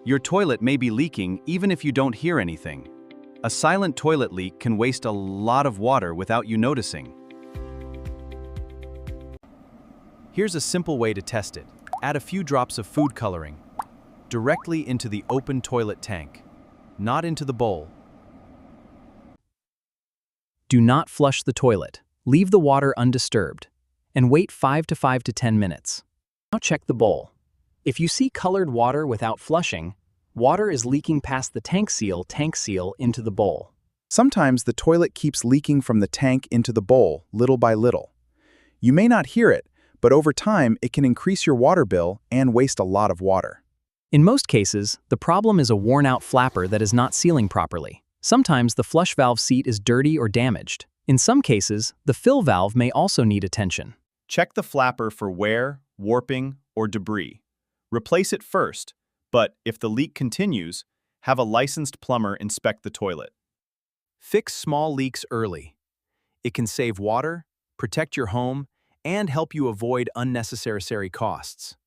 Your toilet may be leaking even if you don't hear anything. A silent toilet leak can waste a lot of water without you noticing. Here's a simple way to test it. Add a few drops of food coloring directly into the open toilet tank, not into the bowl. Do not flush the toilet. Leave the water undisturbed and wait 5 to 10 minutes. Now check the bowl. If you see colored water without flushing, water is leaking past the tank seal into the bowl. Sometimes the toilet keeps leaking from the tank into the bowl, little by little. You may not hear it, but over time it can increase your water bill and waste a lot of water. In most cases, the problem is a worn-out flapper that is not sealing properly. Sometimes the flush valve seat is dirty or damaged. In some cases, the fill valve may also need attention. Check the flapper for wear, warping, or debris. Replace it first, but if the leak continues, have a licensed plumber inspect the toilet. Fix small leaks early. It can save water, protect your home, and help you avoid unnecessary costs.